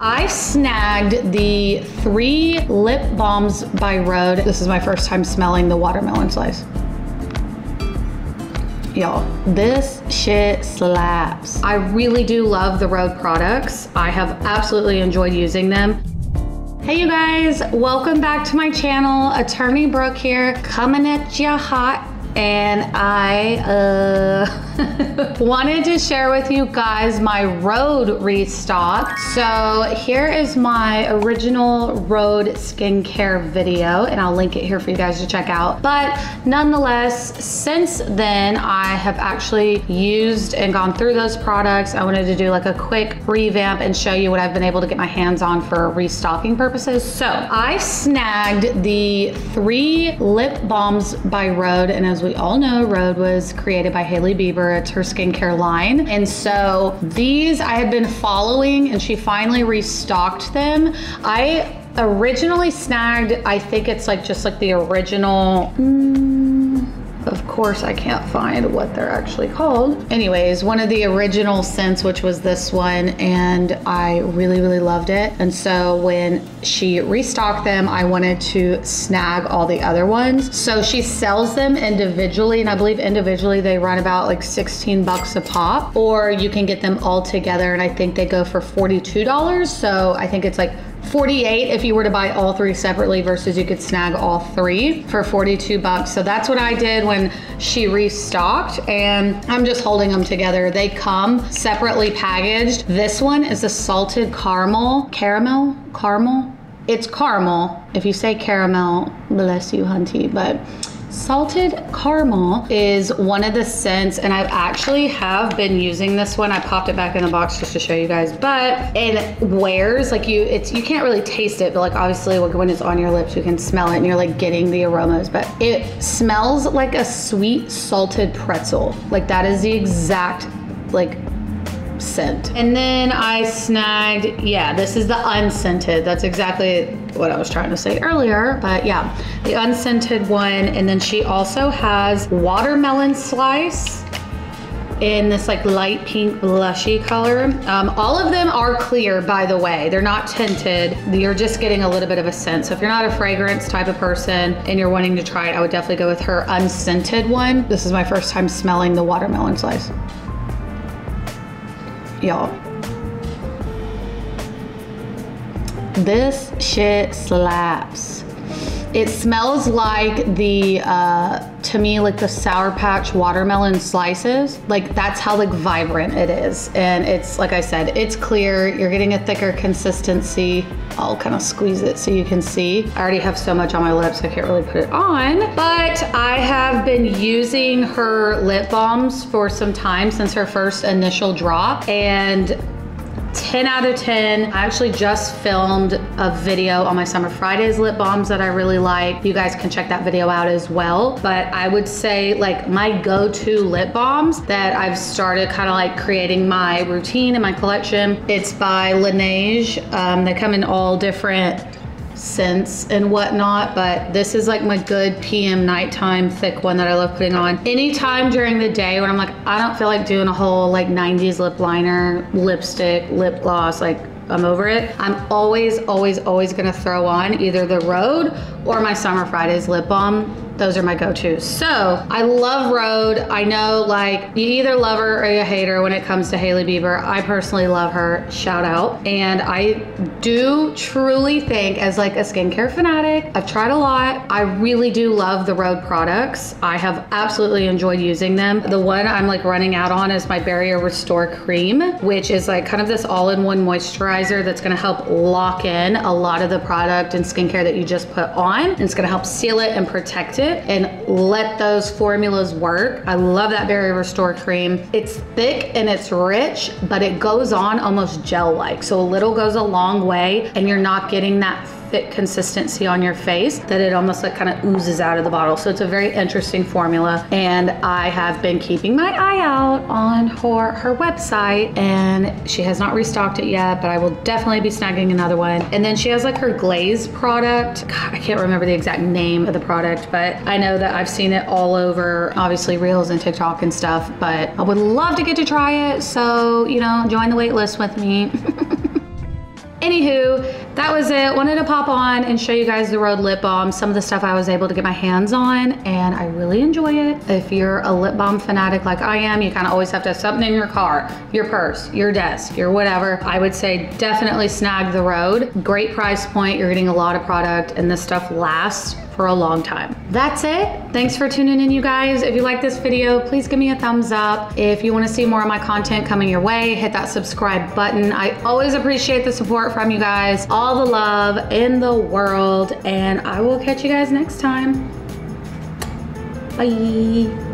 I snagged the 3 lip balms by RHODE. This is my first time smelling the watermelon slice. Y'all, this shit slaps. I really do love the RHODE products. I have absolutely enjoyed using them. Hey you guys, welcome back to my channel. Attorney Brooke here, coming at ya hot. And I wanted to share with you guys my RHODE restock. So here is my original RHODE skincare video, and I'll link it here for you guys to check out. But nonetheless, since then, I have actually used and gone through those products. I wanted to do like a quick revamp and show you what I've been able to get my hands on for restocking purposes. So I snagged the 3 lip balms by RHODE, and as we all know, RHODE was created by Hailey Bieber. It's her skincare line. And so these I had been following, and she finally restocked them. I originally snagged, I think it's like just like the original, of course I can't find what they're actually called. Anyways, one of the original scents, which was this one, and I really loved it. And so when she restocked them, I wanted to snag all the other ones. So she sells them individually, and I believe individually they run about like 16 bucks a pop, or you can get them all together, and I think they go for $42. So I think it's like 48 if you were to buy all 3 separately, versus you could snag all 3 for 42 bucks. So that's what I did when she restocked, and I'm just holding them together. They come separately packaged. This one is a salted caramel. It's caramel. If you say caramel, bless you, hunty, but salted caramel is one of the scents, and I actually have been using this one. I popped it back in the box just to show you guys, but it wears like you can't really taste it, but like obviously when it's on your lips you can smell it and you're like getting the aromas, but it smells like a sweet salted pretzel. Like that is the exact like scent. And then I snagged, yeah, this is the unscented. That's exactly what I was trying to say earlier, but yeah, the unscented one. And then she also has watermelon slice in this like light pink blushy color. All of them are clear, by the way. They're not tinted. You're just getting a little bit of a scent. So if you're not a fragrance type of person and you're wanting to try it, I would definitely go with her unscented one. This is my first time smelling the watermelon slice. Y'all, this shit slaps. It smells like the, to me, like the Sour Patch watermelon slices. Like that's how like vibrant it is. And it's, like I said, it's clear. You're getting a thicker consistency. I'll kind of squeeze it so you can see. I already have so much on my lips, I can't really put it on. But I have been using her lip balms for some time since her first initial drop, and 10 out of 10. I actually just filmed a video on my Summer Fridays lip balms that I really like. You guys can check that video out as well. But I would say like my go-to lip balms that I've started kind of like creating my routine in my collection. It's by Laneige. They come in all different scents and whatnot, but this is like my good PM nighttime thick one that I love putting on anytime during the day when I'm like, I don't feel like doing a whole like 90s lip liner, lipstick, lip gloss, like I'm over it. I'm always gonna throw on either the RHODE or my Summer Fridays lip balm. Those are my go-tos. So I love RHODE. I know like you either love her or you hate her when it comes to Hailey Bieber. I personally love her, shout out. And I do truly think, as like a skincare fanatic, I've tried a lot. I really do love the RHODE products. I have absolutely enjoyed using them. The one I'm like running out on is my Barrier Restore Cream, which is like kind of this all-in-one moisturizer that's gonna help lock in a lot of the product and skincare that you just put on. And it's gonna help seal it and protect it and let those formulas work. I love that Barrier Restore Cream. It's thick and it's rich, but it goes on almost gel-like. So a little goes a long way, and you're not getting that thick consistency on your face that it almost like kind of oozes out of the bottle. So it's a very interesting formula, and I have been keeping my eye out on her website, and she has not restocked it yet, but I will definitely be snagging another one. And then she has like her glaze product. God, I can't remember the exact name of the product, but I know that I've seen it all over, obviously Reels and TikTok and stuff, but I would love to get to try it. So, you know, join the wait list with me. Anywho, that was it. Wanted to pop on and show you guys the RHODE lip balm, some of the stuff I was able to get my hands on, and I really enjoy it. If you're a lip balm fanatic like I am, you kind of always have to have something in your car, your purse, your desk, your whatever. I would say definitely snag the RHODE. Great price point. You're getting a lot of product, and this stuff lasts for a long time. That's it. Thanks for tuning in, you guys. If you like this video, please give me a thumbs up. If you want to see more of my content coming your way, hit that subscribe button. I always appreciate the support from you guys. All the love in the world, and I will catch you guys next time. Bye.